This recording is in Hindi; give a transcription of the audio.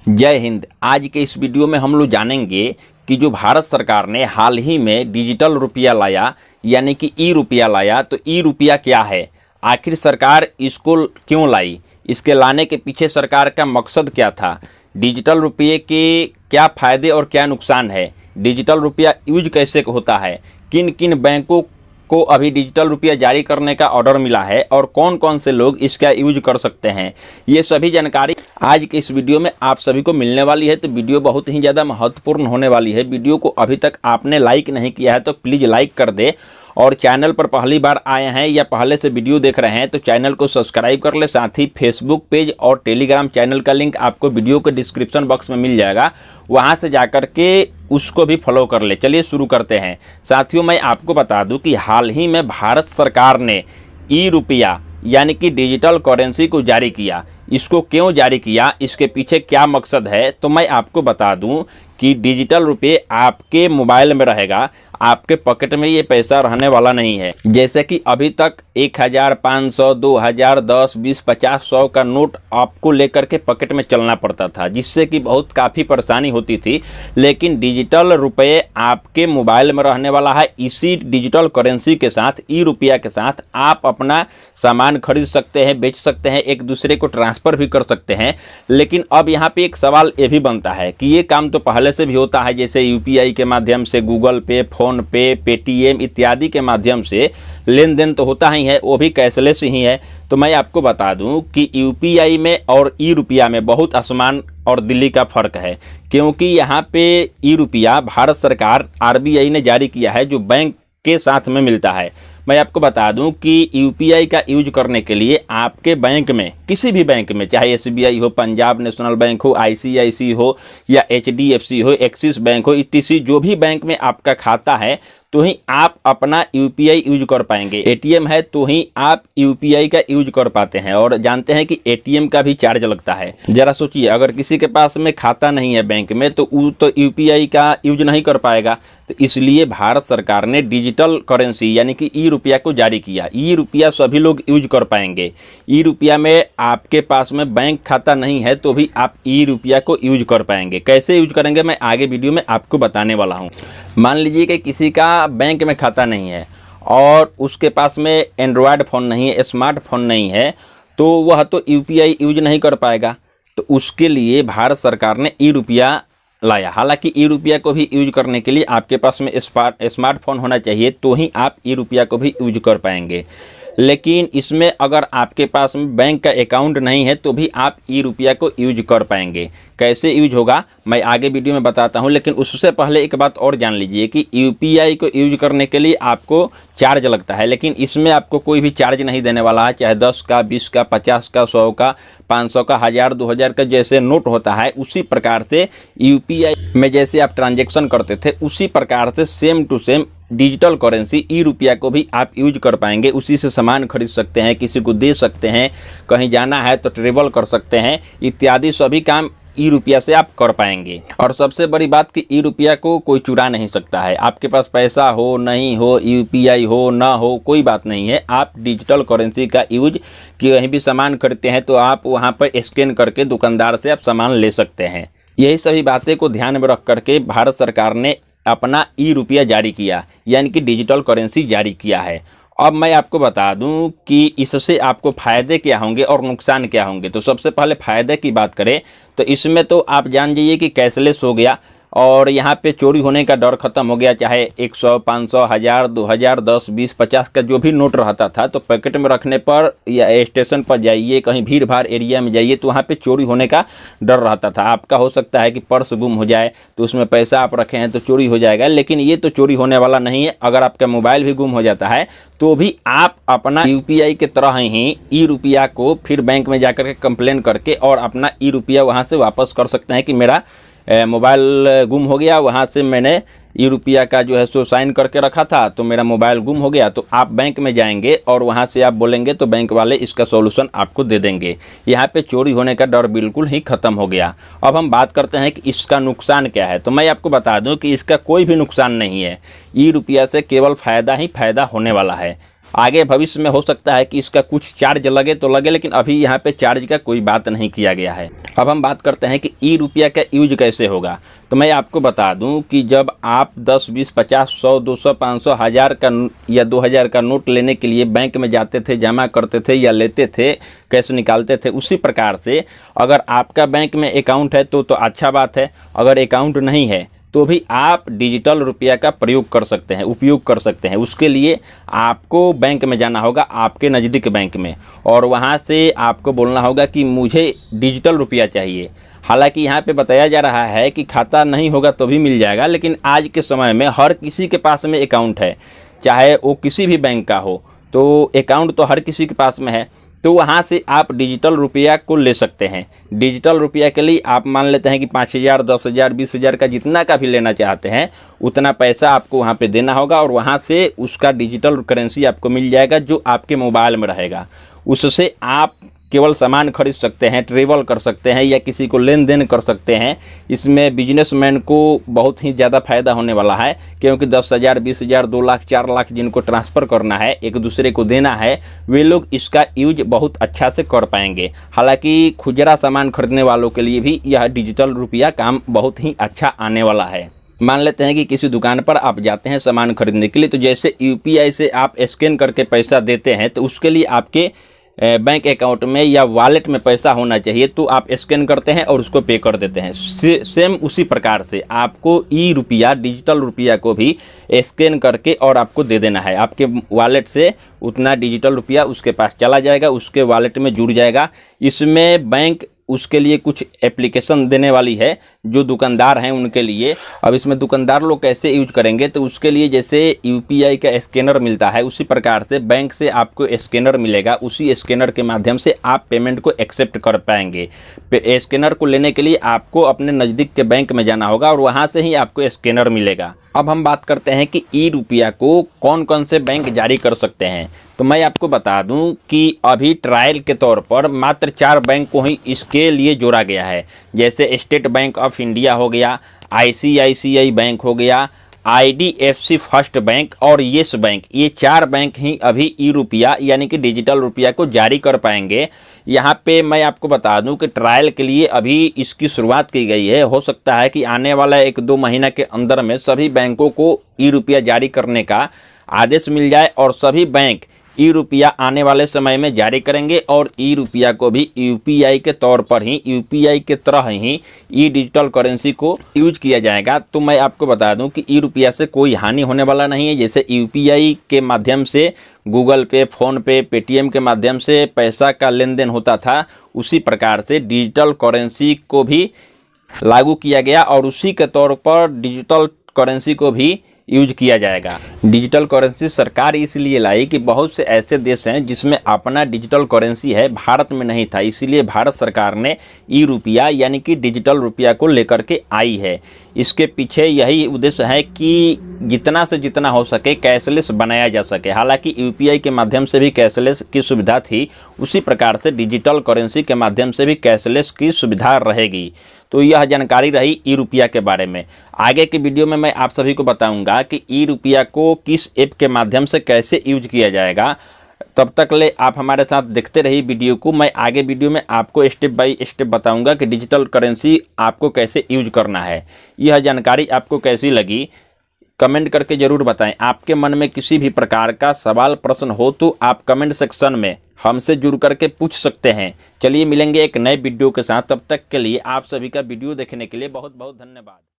जय हिंद। आज के इस वीडियो में हम लोग जानेंगे कि जो भारत सरकार ने हाल ही में डिजिटल रुपया लाया यानी कि ई रुपया लाया, तो ई रुपया क्या है, आखिर सरकार इसको क्यों लाई, इसके लाने के पीछे सरकार का मकसद क्या था, डिजिटल रुपये के क्या फ़ायदे और क्या नुकसान है, डिजिटल रुपया यूज कैसे होता है, किन किन बैंकों को अभी डिजिटल रुपया जारी करने का ऑर्डर मिला है और कौन कौन से लोग इसका यूज कर सकते हैं, ये सभी जानकारी आज के इस वीडियो में आप सभी को मिलने वाली है। तो वीडियो बहुत ही ज़्यादा महत्वपूर्ण होने वाली है। वीडियो को अभी तक आपने लाइक नहीं किया है तो प्लीज़ लाइक कर दे, और चैनल पर पहली बार आए हैं या पहले से वीडियो देख रहे हैं तो चैनल को सब्सक्राइब कर ले। साथ ही फेसबुक पेज और टेलीग्राम चैनल का लिंक आपको वीडियो के डिस्क्रिप्शन बॉक्स में मिल जाएगा, वहां से जाकर के उसको भी फॉलो कर ले। चलिए शुरू करते हैं। साथियों, मैं आपको बता दूं कि हाल ही में भारत सरकार ने ई रुपया यानी कि डिजिटल करेंसी को जारी किया। इसको क्यों जारी किया, इसके पीछे क्या मकसद है, तो मैं आपको बता दूं कि डिजिटल रुपये आपके मोबाइल में रहेगा, आपके पॉकेट में ये पैसा रहने वाला नहीं है। जैसे कि अभी तक 1000, 500, 2000, 10, 20, 50, 100 का नोट आपको लेकर के पॉकेट में चलना पड़ता था, जिससे कि बहुत काफ़ी परेशानी होती थी। लेकिन डिजिटल रुपये आपके मोबाइल में रहने वाला है। इसी डिजिटल करेंसी के साथ, ई रुपया के साथ आप अपना सामान खरीद सकते हैं, बेच सकते हैं, एक दूसरे को ट्रांसफ़र भी कर सकते हैं। लेकिन अब यहाँ पे एक सवाल ये भी बनता है कि ये काम तो पहले से भी होता है, जैसे यूपीआई के माध्यम से, गूगल पे, फ़ोन पे, पेटीएम इत्यादि के माध्यम से लेन देन तो होता ही है, वो भी कैशलेस ही है। तो मैं आपको बता दूं कि यूपीआई में और ई रुपया में बहुत आसमान और दिल्ली का फ़र्क है, क्योंकि यहाँ पे ई रुपया भारत सरकार आरबीआई ने जारी किया है, जो बैंक के साथ में मिलता है। मैं आपको बता दूं कि यूपीआई का यूज करने के लिए आपके बैंक में, किसी भी बैंक में, चाहे एसबीआई हो, पंजाब नेशनल बैंक हो, आईसीआईसी हो या एचडीएफसी हो, एक्सिस बैंक हो, ईटीसी, जो भी बैंक में आपका खाता है तो ही आप अपना यूपीआई यूज कर पाएंगे। एटीएम है तो ही आप यूपीआई का यूज कर पाते हैं। और जानते हैं कि एटीएम का भी चार्ज लगता है। ज़रा सोचिए, अगर किसी के पास में खाता नहीं है बैंक में तो वो तो यूपीआई का यूज नहीं कर पाएगा। तो इसलिए भारत सरकार ने डिजिटल करेंसी यानी कि ई रुपया को जारी किया। ई रुपया सभी लोग यूज कर पाएंगे। ई रुपया में आपके पास में बैंक खाता नहीं है तो भी आप ई रुपया को यूज कर पाएंगे। कैसे यूज करेंगे मैं आगे वीडियो में आपको बताने वाला हूँ। मान लीजिए कि किसी का बैंक में खाता नहीं है और उसके पास में एंड्रॉयड फ़ोन नहीं है, स्मार्टफोन नहीं है, तो वह तो यूपीआई यूज नहीं कर पाएगा। तो उसके लिए भारत सरकार ने ई रुपया लाया। हालांकि ई रुपया को भी यूज करने के लिए आपके पास में स्मार्टफोन होना चाहिए, तो ही आप ई रुपया को भी यूज कर पाएंगे। लेकिन इसमें अगर आपके पास में बैंक का अकाउंट नहीं है तो भी आप ई रुपया को यूज कर पाएंगे। कैसे यूज होगा मैं आगे वीडियो में बताता हूं। लेकिन उससे पहले एक बात और जान लीजिए कि यूपीआई को यूज करने के लिए आपको चार्ज लगता है, लेकिन इसमें आपको कोई भी चार्ज नहीं देने वाला है। चाहे 10 का, 20 का, 50 का, 100 का, 500 का, 1000, 2000 का जैसे नोट होता है, उसी प्रकार से यूपीआई में जैसे आप ट्रांजेक्शन करते थे, उसी प्रकार से same to same digital currency e रुपया को भी आप यूज कर पाएंगे। उसी से सामान खरीद सकते हैं, किसी को दे सकते हैं, कहीं जाना है तो ट्रेवल कर सकते हैं, इत्यादि सभी काम ई रुपया से आप कर पाएंगे। और सबसे बड़ी बात कि ई रुपया को कोई चुरा नहीं सकता है। आपके पास पैसा हो नहीं हो, यूपीआई हो ना हो, कोई बात नहीं है। आप डिजिटल करेंसी का यूज कहीं भी सामान खरीदते हैं तो आप वहां पर स्कैन करके दुकानदार से आप सामान ले सकते हैं। यही सभी बातें को ध्यान में रख करके भारत सरकार ने अपना ई रुपया जारी किया, यानी कि डिजिटल करेंसी जारी किया है। अब मैं आपको बता दूं कि इससे आपको फ़ायदे क्या होंगे और नुकसान क्या होंगे। तो सबसे पहले फ़ायदे की बात करें तो इसमें तो आप जान जाइए कि कैशलेस हो गया और यहाँ पे चोरी होने का डर ख़त्म हो गया। चाहे 100, 500, 1000, 2000, 10, 20, 50 का जो भी नोट रहता था, तो पैकेट में रखने पर या स्टेशन पर जाइए, कहीं भीड़ भाड़ एरिया में जाइए तो वहाँ पे चोरी होने का डर रहता था। आपका हो सकता है कि पर्स गुम हो जाए, तो उसमें पैसा आप रखे हैं तो चोरी हो जाएगा। लेकिन ये तो चोरी होने वाला नहीं है। अगर आपका मोबाइल भी गुम हो जाता है तो भी आप अपना यूपीआई के तरह ही ई रुपया को फिर बैंक में जाकर के कंप्लेन करके और अपना ई रुपया वहाँ से वापस कर सकते हैं कि मेरा मोबाइल गुम हो गया, वहाँ से मैंने ई रुपया का जो है सो साइन करके रखा था तो मेरा मोबाइल गुम हो गया। तो आप बैंक में जाएंगे और वहाँ से आप बोलेंगे तो बैंक वाले इसका सॉल्यूशन आपको दे देंगे। यहाँ पे चोरी होने का डर बिल्कुल ही ख़त्म हो गया। अब हम बात करते हैं कि इसका नुकसान क्या है। तो मैं आपको बता दूं कि इसका कोई भी नुकसान नहीं है। ई रुपया से केवल फ़ायदा ही फ़ायदा होने वाला है। आगे भविष्य में हो सकता है कि इसका कुछ चार्ज लगे तो लगे, लेकिन अभी यहाँ पे चार्ज का कोई बात नहीं किया गया है। अब हम बात करते हैं कि ई रुपया का यूज कैसे होगा। तो मैं आपको बता दूं कि जब आप 10, 20, 50, 100, 200, 500, 1000 का या 2000 का नोट लेने के लिए बैंक में जाते थे, जमा करते थे या लेते थे, कैश निकालते थे, उसी प्रकार से अगर आपका बैंक में अकाउंट है तो अच्छा बात है। अगर अकाउंट नहीं है तो भी आप डिजिटल रुपया का प्रयोग कर सकते हैं, उपयोग कर सकते हैं। उसके लिए आपको बैंक में जाना होगा, आपके नज़दीक बैंक में, और वहाँ से आपको बोलना होगा कि मुझे डिजिटल रुपया चाहिए। हालांकि यहाँ पे बताया जा रहा है कि खाता नहीं होगा तो भी मिल जाएगा, लेकिन आज के समय में हर किसी के पास में अकाउंट है, चाहे वो किसी भी बैंक का हो, तो अकाउंट तो हर किसी के पास में है। तो वहाँ से आप डिजिटल रुपया को ले सकते हैं। डिजिटल रुपया के लिए आप मान लेते हैं कि 5000, 10,000, 20,000 का जितना का भी लेना चाहते हैं उतना पैसा आपको वहाँ पे देना होगा, और वहाँ से उसका डिजिटल करेंसी आपको मिल जाएगा जो आपके मोबाइल में रहेगा। उससे आप केवल सामान खरीद सकते हैं, ट्रेवल कर सकते हैं या किसी को लेन देन कर सकते हैं। इसमें बिजनेसमैन को बहुत ही ज़्यादा फायदा होने वाला है, क्योंकि 10,000, 20,000, 2 लाख, 4 लाख जिनको ट्रांसफ़र करना है, एक दूसरे को देना है, वे लोग इसका यूज बहुत अच्छा से कर पाएंगे। हालांकि खुदरा सामान खरीदने वालों के लिए भी यह डिजिटल रुपया काम बहुत ही अच्छा आने वाला है। मान लेते हैं कि किसी दुकान पर आप जाते हैं सामान खरीदने के लिए, तो जैसे यूपीआई से आप स्कैन करके पैसा देते हैं, तो उसके लिए आपके बैंक अकाउंट में या वॉलेट में पैसा होना चाहिए, तो आप स्कैन करते हैं और उसको पे कर देते हैं। सेम उसी प्रकार से आपको ई रुपया, डिजिटल रुपया को भी स्कैन करके और आपको दे देना है। आपके वॉलेट से उतना डिजिटल रुपया उसके पास चला जाएगा, उसके वॉलेट में जुड़ जाएगा। इसमें बैंक उसके लिए कुछ एप्लीकेशन देने वाली है जो दुकानदार हैं उनके लिए। अब इसमें दुकानदार लोग कैसे यूज करेंगे, तो उसके लिए जैसे यूपीआई का स्कैनर मिलता है, उसी प्रकार से बैंक से आपको स्कैनर मिलेगा। उसी स्कैनर के माध्यम से आप पेमेंट को एक्सेप्ट कर पाएंगे। स्कैनर को लेने के लिए आपको अपने नज़दीक के बैंक में जाना होगा और वहाँ से ही आपको स्कैनर मिलेगा। अब हम बात करते हैं कि ई रुपया को कौन कौन से बैंक जारी कर सकते हैं। तो मैं आपको बता दूं कि अभी ट्रायल के तौर पर मात्र 4 बैंक को ही इसके लिए जोड़ा गया है। जैसे स्टेट बैंक ऑफ इंडिया हो गया, आईसीआईसीआई बैंक हो गया, आईडीएफसी फर्स्ट बैंक और येस बैंक। ये 4 बैंक ही अभी ई रुपया यानी कि डिजिटल रुपया को जारी कर पाएंगे। यहाँ पे मैं आपको बता दूं कि ट्रायल के लिए अभी इसकी शुरुआत की गई है। हो सकता है कि आने वाला 1-2 महीना के अंदर में सभी बैंकों को ई रुपया जारी करने का आदेश मिल जाए और सभी बैंक ई रुपया आने वाले समय में जारी करेंगे, और ई रुपया को भी यूपीआई के तौर पर ही, यूपीआई के तरह ही ई डिजिटल करेंसी को यूज किया जाएगा। तो मैं आपको बता दूं कि ई रुपया से कोई हानि होने वाला नहीं है। जैसे यूपीआई के माध्यम से गूगल पे, फ़ोन पे, पेटीएम के माध्यम से पैसा का लेन देन होता था, उसी प्रकार से डिजिटल करेंसी को भी लागू किया गया और उसी के तौर पर डिजिटल करेंसी को भी यूज किया जाएगा। डिजिटल करेंसी सरकार इसलिए लाई कि बहुत से ऐसे देश हैं जिसमें अपना डिजिटल करेंसी है, भारत में नहीं था, इसीलिए भारत सरकार ने ई रुपया यानी कि डिजिटल रुपया को लेकर के आई है। इसके पीछे यही उद्देश्य है कि जितना से जितना हो सके कैशलेस बनाया जा सके। हालांकि यूपीआई के माध्यम से भी कैशलेस की सुविधा थी, उसी प्रकार से डिजिटल करेंसी के माध्यम से भी कैशलेस की सुविधा रहेगी। तो यह जानकारी रही ई रुपया के बारे में। आगे के वीडियो में मैं आप सभी को बताऊंगा कि ई रुपया को किस ऐप के माध्यम से कैसे यूज किया जाएगा। तब तक ले आप हमारे साथ देखते रहिए वीडियो को। मैं आगे वीडियो में आपको स्टेप बाय स्टेप बताऊंगा कि डिजिटल करेंसी आपको कैसे यूज करना है। यह जानकारी आपको कैसी लगी कमेंट करके ज़रूर बताएं। आपके मन में किसी भी प्रकार का सवाल प्रश्न हो तो आप कमेंट सेक्शन में हमसे जुड़ करके पूछ सकते हैं। चलिए मिलेंगे एक नए वीडियो के साथ, तब तक के लिए आप सभी का वीडियो देखने के लिए बहुत बहुत धन्यवाद।